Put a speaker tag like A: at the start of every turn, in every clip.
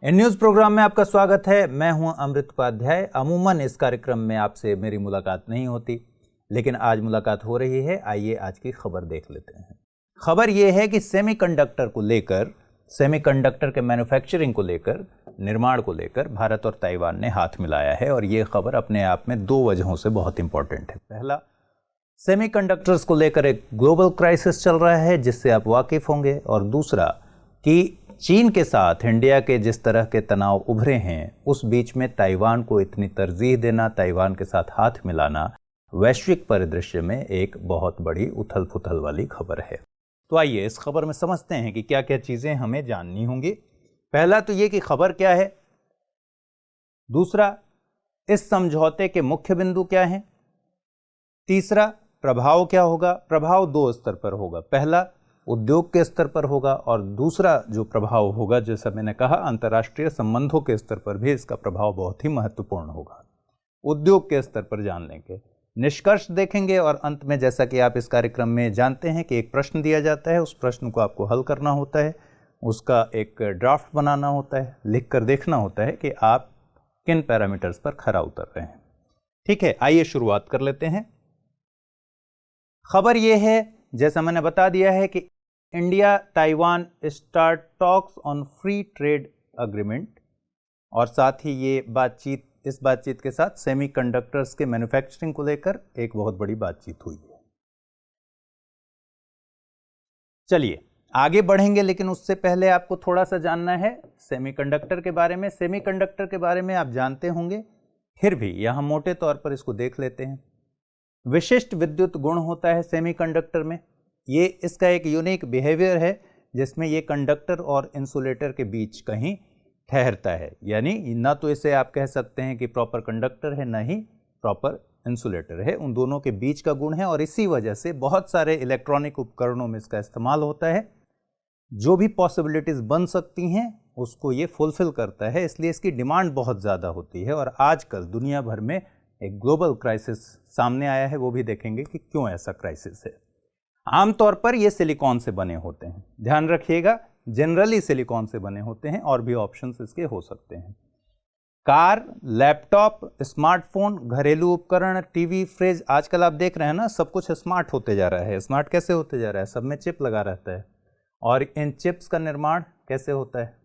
A: In news programme में आपका स्वागत है। मैं हूं अमृत उपाध्याय। अमूमन इस कार्यक्रम में आपसे मेरी मुलाकात नहीं होती, लेकिन आज मुलाकात हो रही है। आइए आज की खबर देख लेते हैं। खबर यह है कि सेमीकंडक्टर को लेकर, सेमीकंडक्टर के मैन्युफैक्चरिंग को लेकर, निर्माण को लेकर भारत और ताइवान ने हाथ मिलाया है। और ये खबर अपने आप में दो वजहों से बहुत इंपॉर्टेंट है। पहला, सेमीकंडक्टर्स को लेकर एक ग्लोबल क्राइसिस चल रहा है जिससे आप वाकिफ होंगे, और दूसरा कि चीन के साथ इंडिया के जिस तरह के तनाव उभरे हैं, उस बीच में ताइवान को इतनी तरजीह देना, ताइवान के साथ हाथ मिलाना वैश्विक परिदृश्य में एक बहुत बड़ी उथल पुथल वाली खबर है। तो आइए इस खबर में समझते हैं कि क्या क्या चीज़ें हमें जाननी होंगी। पहला तो ये कि खबर क्या है, दूसरा इस समझौते के मुख्य बिंदु क्या हैं, तीसरा प्रभाव क्या होगा। प्रभाव दो स्तर पर होगा, पहला उद्योग के स्तर पर होगा और दूसरा जो प्रभाव होगा, जैसा मैंने कहा, अंतर्राष्ट्रीय संबंधों के स्तर पर भी इसका प्रभाव बहुत ही महत्वपूर्ण होगा। उद्योग के स्तर पर जान लेंगे, निष्कर्ष देखेंगे और अंत में, जैसा कि आप इस कार्यक्रम में जानते हैं कि एक प्रश्न दिया जाता है, उस प्रश्न को आपको हल करना होता है, उसका एक ड्राफ्ट बनाना होता है, लिख कर देखना होता है कि आप किन पैरामीटर्स पर खरा उतर रहे हैं। ठीक है, आइए शुरुआत कर लेते हैं। खबर यह है, जैसा मैंने बता दिया है, कि India Taiwan start talks on free trade agreement, और साथ ही इस बातचीत के साथ सेमीकंडक्टर्स के मैन्युफैक्चरिंग को लेकर एक बहुत बड़ी बातचीत हुई है। चलिए आगे बढ़ेंगे, लेकिन उससे पहले आपको थोड़ा सा जानना है सेमीकंडक्टर के बारे में। सेमीकंडक्टर के बारे में आप जानते होंगे, फिर भी यहां मोटे तौर पर इसको देख लेते हैं। विशिष्ट विद्युत गुण होता है सेमीकंडक्टर में। ये इसका एक यूनिक बिहेवियर है जिसमें ये कंडक्टर और इंसुलेटर के बीच कहीं ठहरता है, यानी ना तो इसे आप कह सकते हैं कि प्रॉपर कंडक्टर है, ना ही प्रॉपर इंसुलेटर है, उन दोनों के बीच का गुण है। और इसी वजह से बहुत सारे इलेक्ट्रॉनिक उपकरणों में इसका इस्तेमाल होता है। जो भी पॉसिबिलिटीज़ बन सकती हैं उसको ये फुलफिल करता है, इसलिए इसकी डिमांड बहुत ज़्यादा होती है। और आजकल दुनिया भर में एक ग्लोबल क्राइसिस सामने आया है, वो भी देखेंगे कि क्यों ऐसा क्राइसिस है। आमतौर पर ये सिलिकॉन से बने होते हैं, ध्यान रखिएगा, जनरली सिलिकॉन से बने होते हैं, और भी ऑप्शंस इसके हो सकते हैं। कार, लैपटॉप, स्मार्टफोन, घरेलू उपकरण, टीवी, फ्रिज, आजकल आप देख रहे हैं ना, सब कुछ स्मार्ट होते जा रहा है। स्मार्ट कैसे होते जा रहा है? सब में चिप लगा रहता है, और इन चिप्स का निर्माण कैसे होता है?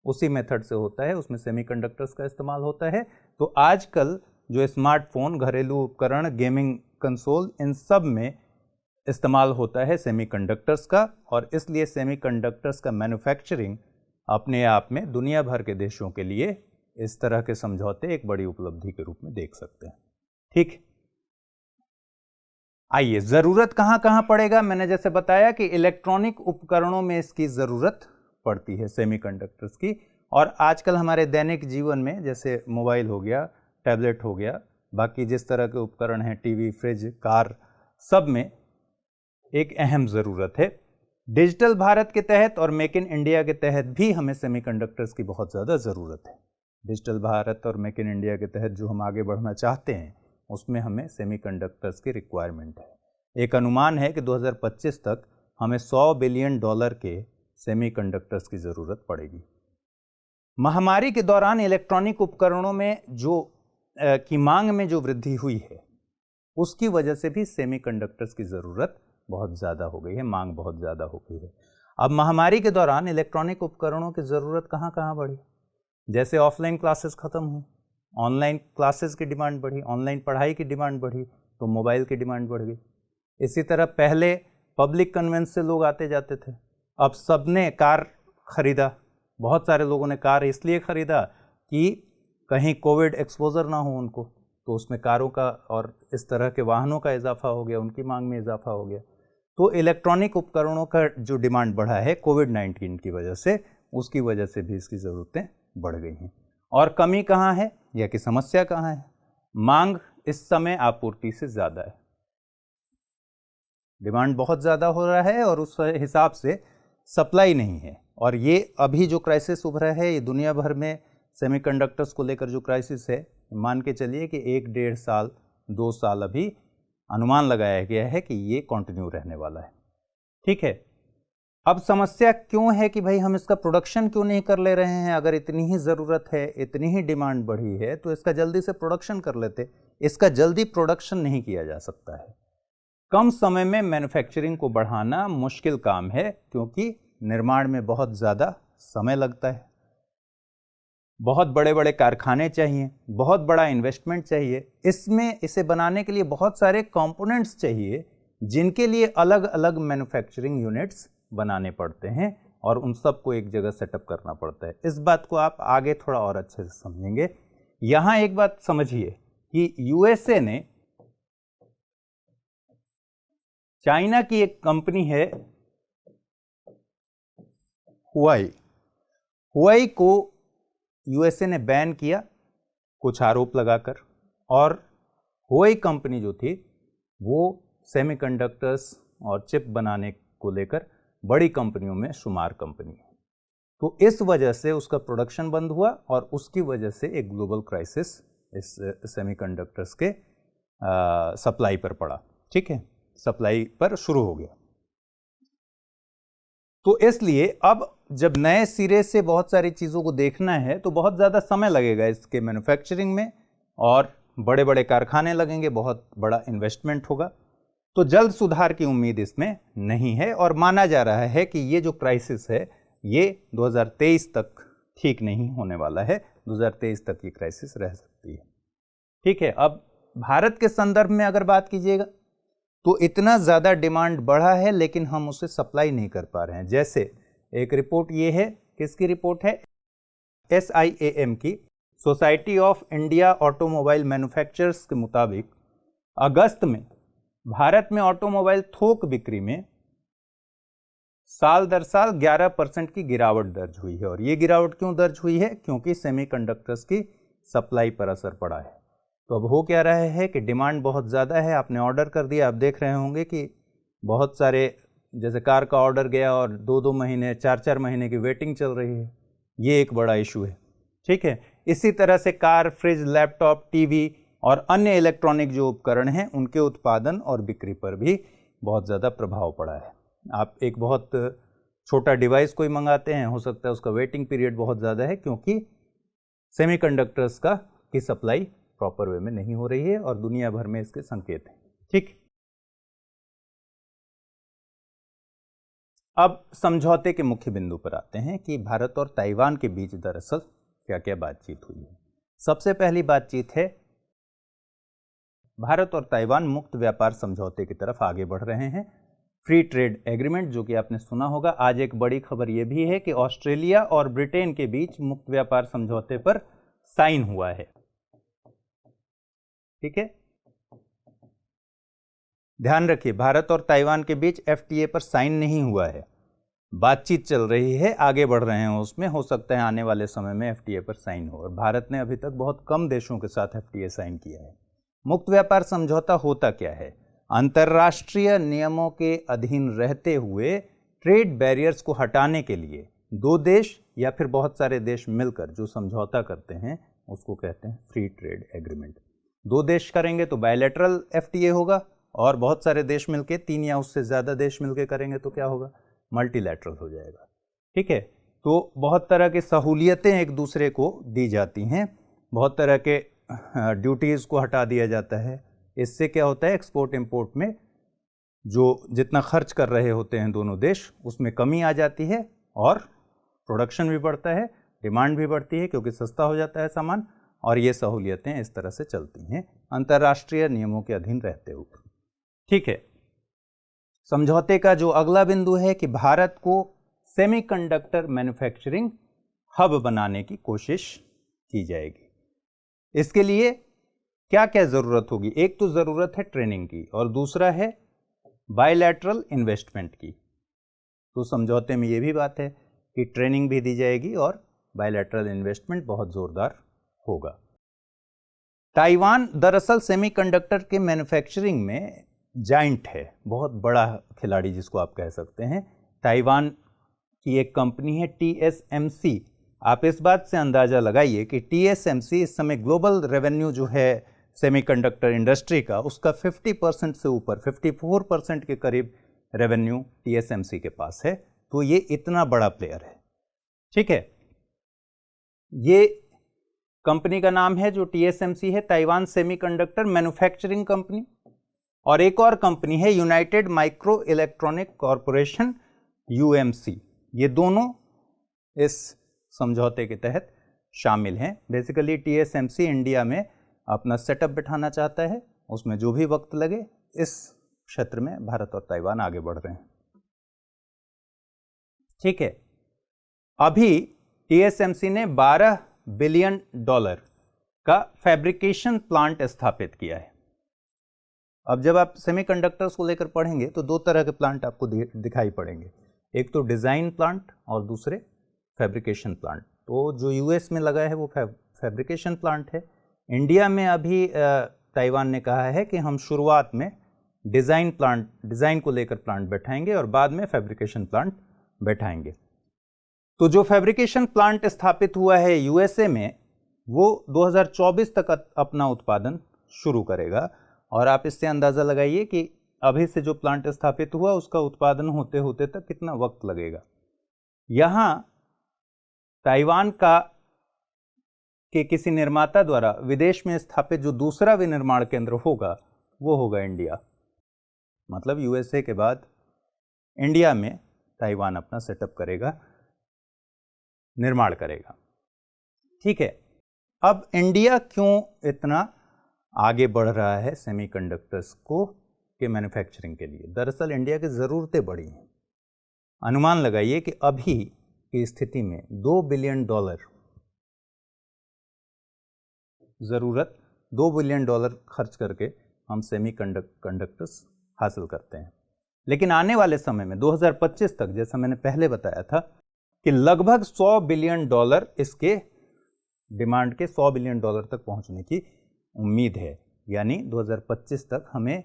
A: उसी मेथड से होता है, उसमें सेमीकंडक्टर्स का इस्तेमाल होता है। तो आजकल जो स्मार्टफोन, घरेलू उपकरण, गेमिंग कंसोल, इन सब में इस्तेमाल होता है सेमीकंडक्टर्स का, और इसलिए सेमीकंडक्टर्स का मैन्युफैक्चरिंग अपने आप में दुनिया भर के देशों के लिए इस तरह के समझौते एक बड़ी उपलब्धि के रूप में देख सकते हैं। ठीक, आइए, ज़रूरत कहाँ कहाँ पड़ेगा। मैंने जैसे बताया कि इलेक्ट्रॉनिक उपकरणों में इसकी ज़रूरत पड़ती है सेमीकंडक्टर्स की, और आजकल हमारे दैनिक जीवन में जैसे मोबाइल हो गया, टैबलेट हो गया, बाकी जिस तरह के उपकरण हैं, टीवी, फ्रिज, कार, सब में एक अहम ज़रूरत है। डिजिटल भारत के तहत और मेक इन इंडिया के तहत भी हमें सेमीकंडक्टर्स की बहुत ज़्यादा ज़रूरत है। डिजिटल भारत और मेक इन इंडिया के तहत जो हम आगे बढ़ना चाहते हैं, उसमें हमें सेमीकंडक्टर्स की रिक्वायरमेंट है। एक अनुमान है कि 2025 तक हमें $100 बिलियन के सेमीकंडक्टर्स की ज़रूरत पड़ेगी। महामारी के दौरान इलेक्ट्रॉनिक उपकरणों में की मांग में जो वृद्धि हुई है, उसकी वजह से भी सेमीकंडक्टर्स की ज़रूरत बहुत ज़्यादा हो गई है, मांग बहुत ज़्यादा हो गई है। अब महामारी के दौरान इलेक्ट्रॉनिक उपकरणों की ज़रूरत कहाँ कहाँ बढ़ी? जैसे ऑफलाइन क्लासेस ख़त्म हुई, ऑनलाइन क्लासेस की डिमांड बढ़ी, ऑनलाइन पढ़ाई की डिमांड बढ़ी, तो मोबाइल की डिमांड बढ़ गई। इसी तरह पहले पब्लिक कन्वेंस से लोग आते जाते थे, अब सबने कार खरीदा। बहुत सारे लोगों ने कार इसलिए ख़रीदा कि कहीं कोविड एक्सपोजर ना हो उनको, तो उसमें कारों का और इस तरह के वाहनों का इजाफा हो गया, उनकी मांग में इजाफा हो गया। तो इलेक्ट्रॉनिक उपकरणों का जो डिमांड बढ़ा है कोविड-19 की वजह से, उसकी वजह से भी इसकी ज़रूरतें बढ़ गई हैं। और कमी कहाँ है या कि समस्या कहाँ है? मांग इस समय आपूर्ति से ज़्यादा है, डिमांड बहुत ज़्यादा हो रहा है और उस हिसाब से सप्लाई नहीं है। और ये अभी जो क्राइसिस उभरा है, ये दुनिया भर में सेमीकंडक्टर्स को लेकर जो क्राइसिस है, मान के चलिए कि 1-1.5 साल, 2 साल अभी अनुमान लगाया गया है कि ये कंटिन्यू रहने वाला है। ठीक है, अब समस्या क्यों है कि भाई हम इसका प्रोडक्शन क्यों नहीं कर ले रहे हैं? अगर इतनी ही ज़रूरत है, इतनी ही डिमांड बढ़ी है, तो इसका जल्दी से प्रोडक्शन कर लेते। इसका जल्दी प्रोडक्शन नहीं किया जा सकता है। कम समय में मैन्युफैक्चरिंग को बढ़ाना मुश्किल काम है, क्योंकि निर्माण में बहुत ज़्यादा समय लगता है, बहुत बड़े बड़े कारखाने चाहिए, बहुत बड़ा इन्वेस्टमेंट चाहिए। इसे बनाने के लिए बहुत सारे कंपोनेंट्स चाहिए, जिनके लिए अलग अलग मैन्युफैक्चरिंग यूनिट्स बनाने पड़ते हैं और उन सबको एक जगह सेटअप करना पड़ता है। इस बात को आप आगे थोड़ा और अच्छे से समझेंगे। यहाँ एक बात समझिए कि यूएसए ने, चाइना की एक कंपनी है हुआई को यूएसए ने बैन किया कुछ आरोप लगाकर, और हुआई कंपनी जो थी वो सेमीकंडक्टर्स और चिप बनाने को लेकर बड़ी कंपनियों में शुमार कंपनी है। तो इस वजह से उसका प्रोडक्शन बंद हुआ और उसकी वजह से एक ग्लोबल क्राइसिस इस सेमीकंडक्टर्स के सप्लाई पर पड़ा। ठीक है, सप्लाई पर शुरू हो गया। तो इसलिए अब जब नए सिरे से बहुत सारी चीज़ों को देखना है तो बहुत ज़्यादा समय लगेगा इसके मैन्युफैक्चरिंग में, और बड़े बड़े कारखाने लगेंगे, बहुत बड़ा इन्वेस्टमेंट होगा। तो जल्द सुधार की उम्मीद इसमें नहीं है, और माना जा रहा है कि ये जो क्राइसिस है ये 2023 तक ठीक नहीं होने वाला है। 2023 तक ये क्राइसिस रह सकती है। ठीक है, अब भारत के संदर्भ में अगर बात कीजिएगा तो इतना ज़्यादा डिमांड बढ़ा है, लेकिन हम उसे सप्लाई नहीं कर पा रहे हैं। जैसे एक रिपोर्ट ये है, किसकी रिपोर्ट है? SIAM की, society of India automobile manufacturers के मुताबिक अगस्त में भारत में ऑटोमोबाइल थोक बिक्री में साल दर साल 11% की गिरावट दर्ज हुई है। और ये गिरावट क्यों दर्ज हुई है? क्योंकि सेमीकंडक्टर्स की सप्लाई पर असर पड़ा है। तो अब हो क्या रहा है कि डिमांड बहुत ज़्यादा है, आपने ऑर्डर कर दिया, आप देख रहे होंगे कि बहुत सारे, जैसे कार का ऑर्डर गया और 2-2 महीने 4-4 महीने की वेटिंग चल रही है। ये एक बड़ा इशू है। ठीक है, इसी तरह से कार, फ्रिज, लैपटॉप, टीवी और अन्य इलेक्ट्रॉनिक जो उपकरण हैं उनके उत्पादन और बिक्री पर भी बहुत ज़्यादा प्रभाव पड़ा है। आप एक बहुत छोटा डिवाइस कोई मंगाते हैं, हो सकता है उसका वेटिंग पीरियड बहुत ज़्यादा है, क्योंकि सेमीकंडक्टर्स की सप्लाई प्रॉपर वे में नहीं हो रही है, और दुनिया भर में इसके संकेत हैं। ठीक, अब समझौते के मुख्य बिंदु पर आते हैं कि भारत और ताइवान के बीच दरअसल क्या क्या बातचीत हुई है। सबसे पहली बातचीत है, भारत और ताइवान मुक्त व्यापार समझौते की तरफ आगे बढ़ रहे हैं। फ्री ट्रेड एग्रीमेंट, जो कि आपने सुना होगा। आज एक बड़ी खबर यह भी है कि ऑस्ट्रेलिया और ब्रिटेन के बीच मुक्त व्यापार समझौते पर साइन हुआ है। ठीक है, ध्यान रखिए, भारत और ताइवान के बीच FTA पर साइन नहीं हुआ है, बातचीत चल रही है, आगे बढ़ रहे हैं उसमें। हो सकता है आने वाले समय में FTA पर साइन हो, और भारत ने अभी तक बहुत कम देशों के साथ FTA साइन किया है। मुक्त व्यापार समझौता होता क्या है? अंतर्राष्ट्रीय नियमों के अधीन रहते हुए ट्रेड बैरियर्स को हटाने के लिए दो देश या फिर बहुत सारे देश मिलकर जो समझौता करते हैं उसको कहते हैं फ्री ट्रेड एग्रीमेंट। दो देश करेंगे तो बायलैटरल FTA होगा, और बहुत सारे देश मिलके, 3 या उससे ज़्यादा देश मिलके करेंगे तो क्या होगा? मल्टीलैटरल हो जाएगा। ठीक है, तो बहुत तरह की सहूलियतें एक दूसरे को दी जाती हैं, बहुत तरह के ड्यूटीज़ को हटा दिया जाता है। इससे क्या होता है, एक्सपोर्ट इंपोर्ट में जो जितना खर्च कर रहे होते हैं दोनों देश, उसमें कमी आ जाती है, और प्रोडक्शन भी बढ़ता है, डिमांड भी बढ़ती है, क्योंकि सस्ता हो जाता है सामान। और ये सहूलियतें इस तरह से चलती हैं अंतर्राष्ट्रीय नियमों के अधीन रहते हुए। ठीक है, समझौते का जो अगला बिंदु है कि भारत को सेमीकंडक्टर मैन्युफैक्चरिंग हब बनाने की कोशिश की जाएगी। इसके लिए क्या क्या ज़रूरत होगी? एक तो ज़रूरत है ट्रेनिंग की, और दूसरा है बायलैटरल इन्वेस्टमेंट की। तो समझौते में ये भी बात है कि ट्रेनिंग भी दी जाएगी और बायलैटरल इन्वेस्टमेंट बहुत ज़ोरदार होगा। ताइवान दरअसल सेमीकंडक्टर के मैन्युफैक्चरिंग में जाइंट है, बहुत बड़ा खिलाड़ी जिसको आप कह सकते हैं। ताइवान की एक कंपनी है TSMC। आप इस बात से अंदाज़ा लगाइए कि TSMC इस समय ग्लोबल रेवेन्यू जो है सेमीकंडक्टर इंडस्ट्री का, उसका 50% से ऊपर 54% के करीब रेवेन्यू TSMC के पास है। तो ये इतना बड़ा प्लेयर है। ठीक है, ये कंपनी का नाम है जो TSMC है, ताइवान सेमीकंडक्टर मैन्युफैक्चरिंग कंपनी। और एक और कंपनी है United micro electronic corporation, UMC। ये दोनों इस समझौते के तहत शामिल हैं। बेसिकली TSMC इंडिया में अपना सेटअप बिठाना चाहता है, उसमें जो भी वक्त लगे। इस क्षेत्र में भारत और ताइवान आगे बढ़ रहे हैं। ठीक है, अभी TSMC ने $12 बिलियन का फैब्रिकेशन प्लांट स्थापित किया है। अब जब आप सेमीकंडक्टर्स को लेकर पढ़ेंगे तो दो तरह के प्लांट आपको दिखाई पड़ेंगे, एक तो डिज़ाइन प्लांट और दूसरे फैब्रिकेशन प्लांट। तो जो US में लगा है वो फैब्रिकेशन प्लांट है। इंडिया में अभी ताइवान ने कहा है कि हम शुरुआत में डिज़ाइन को लेकर प्लांट बैठाएंगे और बाद में फैब्रिकेशन प्लांट बैठाएंगे। तो जो फैब्रिकेशन प्लांट स्थापित हुआ है USA में, वो 2024 तक अपना उत्पादन शुरू करेगा। और आप इससे अंदाज़ा लगाइए कि अभी से जो प्लांट स्थापित हुआ उसका उत्पादन होते होते तक कितना वक्त लगेगा। यहाँ ताइवान के किसी निर्माता द्वारा विदेश में स्थापित जो दूसरा विनिर्माण केंद्र होगा वो होगा इंडिया। मतलब USA के बाद इंडिया में ताइवान अपना सेटअप करेगा, निर्माण करेगा। ठीक है, अब इंडिया क्यों इतना आगे बढ़ रहा है सेमीकंडक्टर्स के मैन्युफैक्चरिंग के लिए? दरअसल इंडिया की ज़रूरतें बढ़ी हैं। अनुमान लगाइए कि अभी की स्थिति में $2 बिलियन ज़रूरत, $2 बिलियन खर्च करके हम सेमीकंडक्टर्स हासिल करते हैं। लेकिन आने वाले समय में 2025 तक, जैसा मैंने पहले बताया था कि लगभग $100 बिलियन इसके डिमांड के $100 बिलियन तक पहुंचने की उम्मीद है। यानी 2025 तक हमें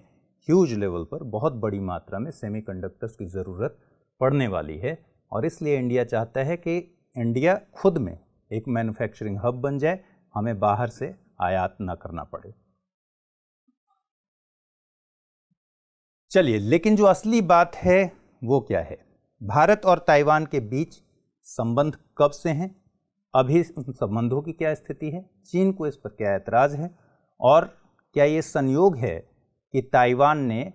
A: ह्यूज लेवल पर बहुत बड़ी मात्रा में सेमीकंडक्टर्स की ज़रूरत पड़ने वाली है। और इसलिए इंडिया चाहता है कि इंडिया खुद में एक मैन्युफैक्चरिंग हब बन जाए, हमें बाहर से आयात ना करना पड़े। चलिए, लेकिन जो असली बात है वो क्या है? भारत और ताइवान के बीच संबंध कब से हैं? अभी उन संबंधों की क्या स्थिति है? चीन को इस पर क्या ऐतराज़ है? और क्या ये संयोग है कि ताइवान ने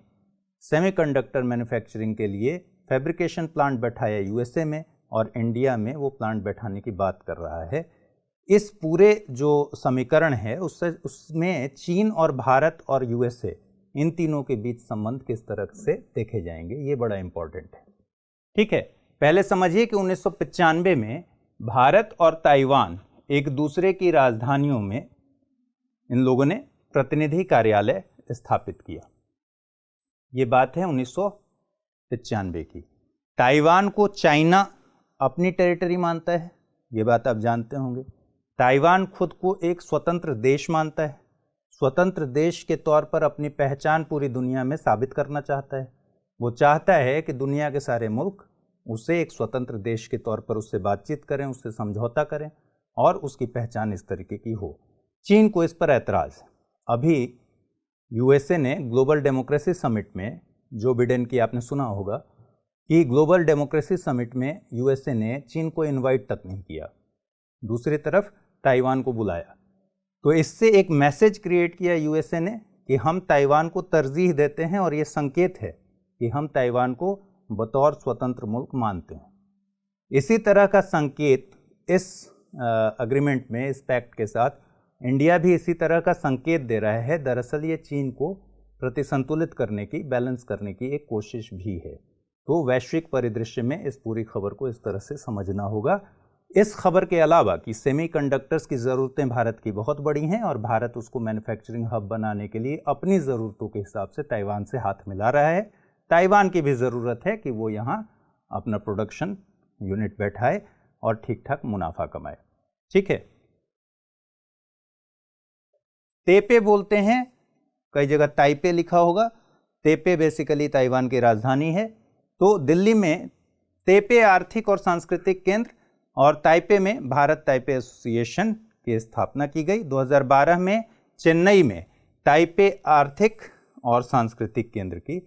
A: सेमीकंडक्टर मैन्युफैक्चरिंग के लिए फैब्रिकेशन प्लांट बैठाया USA में और इंडिया में वो प्लांट बैठाने की बात कर रहा है? इस पूरे जो समीकरण है उसमें चीन और भारत और USA, इन तीनों के बीच संबंध किस तरह से देखे जाएंगे, ये बड़ा इंपॉर्टेंट है। ठीक है, पहले समझिए कि 1995 में भारत और ताइवान एक दूसरे की राजधानियों में इन लोगों ने प्रतिनिधि कार्यालय स्थापित किया। ये बात है 1995 की। ताइवान को चाइना अपनी टेरिटरी मानता है, ये बात आप जानते होंगे। ताइवान खुद को एक स्वतंत्र देश मानता है, स्वतंत्र देश के तौर पर अपनी पहचान पूरी दुनिया में साबित करना चाहता है। वो चाहता है कि दुनिया के सारे मुल्क उसे एक स्वतंत्र देश के तौर पर उससे बातचीत करें, उससे समझौता करें और उसकी पहचान इस तरीके की हो। चीन को इस पर ऐतराज़ है। अभी USA ने ग्लोबल डेमोक्रेसी समिट में, जो बिडेन की आपने सुना होगा कि ग्लोबल डेमोक्रेसी समिट में USA ने चीन को इनवाइट तक नहीं किया, दूसरी तरफ ताइवान को बुलाया। तो इससे एक मैसेज क्रिएट किया USA ने कि हम ताइवान को तरजीह देते हैं और ये संकेत है कि हम ताइवान को बतौर स्वतंत्र मुल्क मानते हैं। इसी तरह का संकेत इस अग्रीमेंट में, इस पैक्ट के साथ इंडिया भी इसी तरह का संकेत दे रहा है। दरअसल ये चीन को प्रतिसंतुलित करने की, बैलेंस करने की एक कोशिश भी है। तो वैश्विक परिदृश्य में इस पूरी खबर को इस तरह से समझना होगा। इस खबर के अलावा कि सेमीकंडक्टर्स की ज़रूरतें भारत की बहुत बड़ी हैं और भारत उसको मैन्युफैक्चरिंग हब बनाने के लिए अपनी ज़रूरतों के हिसाब से ताइवान से हाथ मिला रहा है। ताइवान की भी ज़रूरत है कि वो यहाँ अपना प्रोडक्शन यूनिट बैठाए और ठीक ठाक मुनाफा कमाए। ठीक है, तेपे बोलते हैं, कई जगह ताइपे लिखा होगा। तेपे बेसिकली ताइवान की राजधानी है। तो दिल्ली में तेपे आर्थिक और सांस्कृतिक केंद्र और ताइपे में भारत ताइपे एसोसिएशन की स्थापना की गई। 2012 में चेन्नई में ताइपे आर्थिक और सांस्कृतिक केंद्र की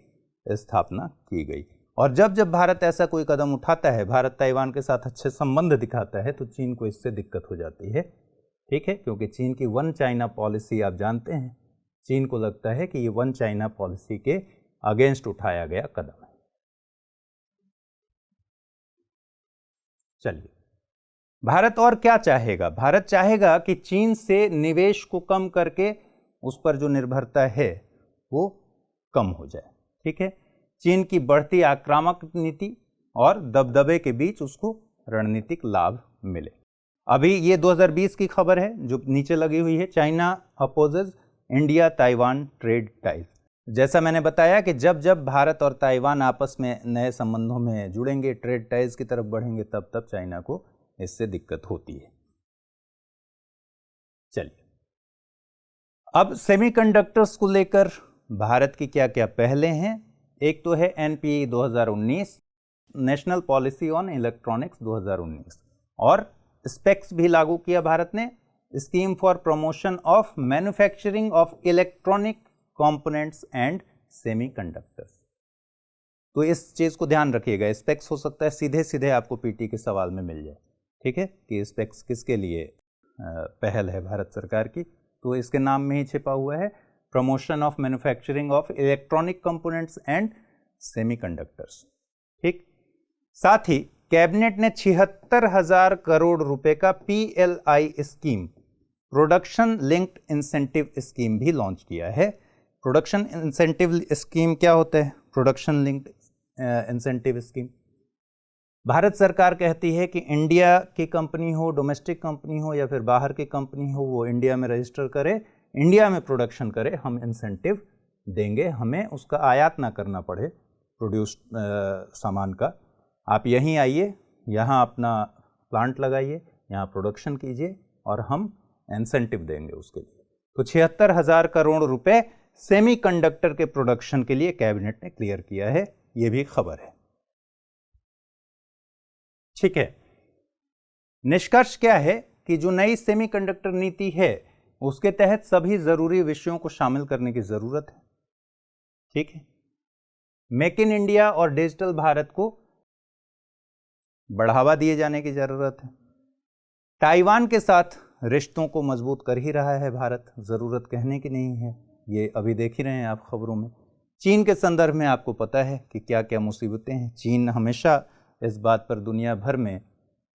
A: स्थापना की गई। और जब जब भारत ऐसा कोई कदम उठाता है, भारत ताइवान के साथ अच्छे संबंध दिखाता है, तो चीन को इससे दिक्कत हो जाती है। ठीक है, क्योंकि चीन की वन चाइना पॉलिसी आप जानते हैं, चीन को लगता है कि ये वन चाइना पॉलिसी के अगेंस्ट उठाया गया कदम है। चलिए, भारत और क्या चाहेगा? भारत चाहेगा कि चीन से निवेश को कम करके उस पर जो निर्भरता है वो कम हो जाए। ठीक है, चीन की बढ़ती आक्रामक नीति और दबदबे के बीच उसको रणनीतिक लाभ मिले। अभी ये 2020 की खबर है जो नीचे लगी हुई है, China opposes India Taiwan trade ties. जैसा मैंने बताया कि जब जब भारत और ताइवान आपस में नए संबंधों में जुड़ेंगे, ट्रेड टाइज की तरफ बढ़ेंगे, तब तब चाइना को इससे दिक्कत होती है। चलिए, अब सेमीकंडक्टर्स को लेकर भारत की क्या क्या पहले हैं। एक तो है NPE 2019, national policy on electronics 2019, और स्पेक्स भी लागू किया भारत ने, scheme for promotion of manufacturing of electronic components and semiconductors. तो इस चीज को ध्यान रखिएगा, स्पेक्स हो सकता है सीधे सीधे आपको पीटी के सवाल में मिल जाए। ठीक है, कि स्पेक्स किसके लिए पहल है भारत सरकार की, तो इसके नाम में ही छिपा हुआ है promotion of manufacturing of electronic components and semiconductors. ठीक, साथ ही कैबिनेट ने 76,000 करोड़ रुपए का PLI scheme, production linked incentive scheme भी लॉन्च किया है। प्रोडक्शन इंसेंटिव स्कीम क्या होता है? Production linked incentive scheme, Bharat सरकार कहती है कि इंडिया की कंपनी हो, डोमेस्टिक कंपनी हो या फिर बाहर की कंपनी हो, वो इंडिया में रजिस्टर करे, इंडिया में प्रोडक्शन करे, हम इंसेंटिव देंगे, हमें उसका आयात ना करना पड़े प्रोड्यूस सामान का। आप यहीं आइए, यहाँ अपना प्लांट लगाइए, यहाँ प्रोडक्शन कीजिए और हम इंसेंटिव देंगे उसके लिए। तो 76,000 करोड़ रुपए सेमीकंडक्टर के प्रोडक्शन के लिए कैबिनेट ने क्लियर किया है, ये भी खबर है। ठीक है, निष्कर्ष क्या है कि जो नई सेमीकंडक्टर नीति है उसके तहत सभी जरूरी विषयों को शामिल करने की जरूरत है। ठीक है, मेक इन इंडिया और डिजिटल भारत को बढ़ावा दिए जाने की जरूरत है। ताइवान के साथ रिश्तों को मजबूत कर ही रहा है भारत, जरूरत कहने की नहीं है, ये अभी देख ही रहे हैं आप खबरों में। चीन के संदर्भ में आपको पता है कि क्या क्या मुसीबतें हैं। चीन हमेशा इस बात पर दुनिया भर में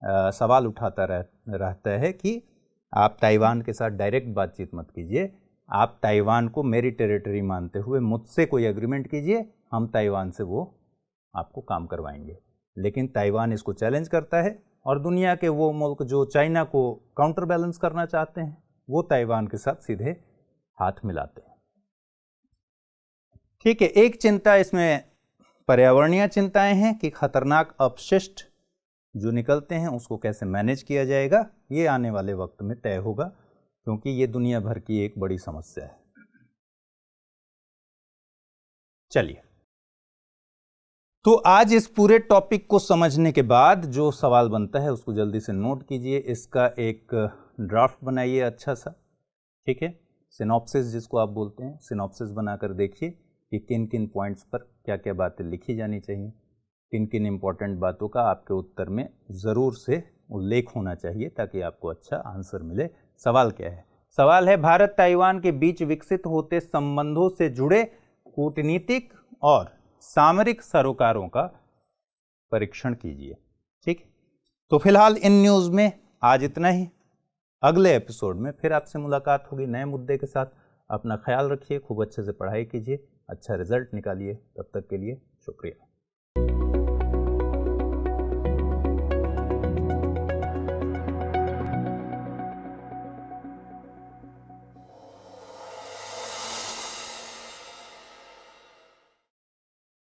A: सवाल उठाता रहता है कि आप ताइवान के साथ डायरेक्ट बातचीत मत कीजिए, आप ताइवान को मेरी टेरिटरी मानते हुए मुझसे कोई एग्रीमेंट कीजिए, हम ताइवान से वो आपको काम करवाएंगे। लेकिन ताइवान इसको चैलेंज करता है और दुनिया के वो मुल्क जो चाइना को काउंटर बैलेंस करना चाहते हैं वो ताइवान के साथ सीधे हाथ मिलाते हैं। ठीक है, एक चिंता इसमें पर्यावरणीय चिंताएं हैं कि खतरनाक अपशिष्ट जो निकलते हैं उसको कैसे मैनेज किया जाएगा, ये आने वाले वक्त में तय होगा, क्योंकि ये दुनिया भर की एक बड़ी समस्या है। चलिए, तो आज इस पूरे टॉपिक को समझने के बाद जो सवाल बनता है उसको जल्दी से नोट कीजिए, इसका एक ड्राफ्ट बनाइए अच्छा सा। ठीक है, सिनॉप्सिस जिसको आप बोलते हैं, सिनॉप्सिस बनाकर देखिए कि किन किन पॉइंट्स पर क्या क्या बातें लिखी जानी चाहिए, किन किन इंपॉर्टेंट बातों का आपके उत्तर में ज़रूर से उल्लेख होना चाहिए ताकि आपको अच्छा आंसर मिले। सवाल क्या है? सवाल है भारत ताइवान के बीच विकसित होते संबंधों से जुड़े कूटनीतिक और सामरिक सरोकारों का परीक्षण कीजिए। ठीक, तो फिलहाल इन न्यूज़ में आज इतना ही। अगले एपिसोड में फिर आपसे मुलाकात होगी नए मुद्दे के साथ। अपना ख्याल रखिए, खूब अच्छे से पढ़ाई कीजिए, अच्छा रिजल्ट निकालिए। तब तक के लिए शुक्रिया।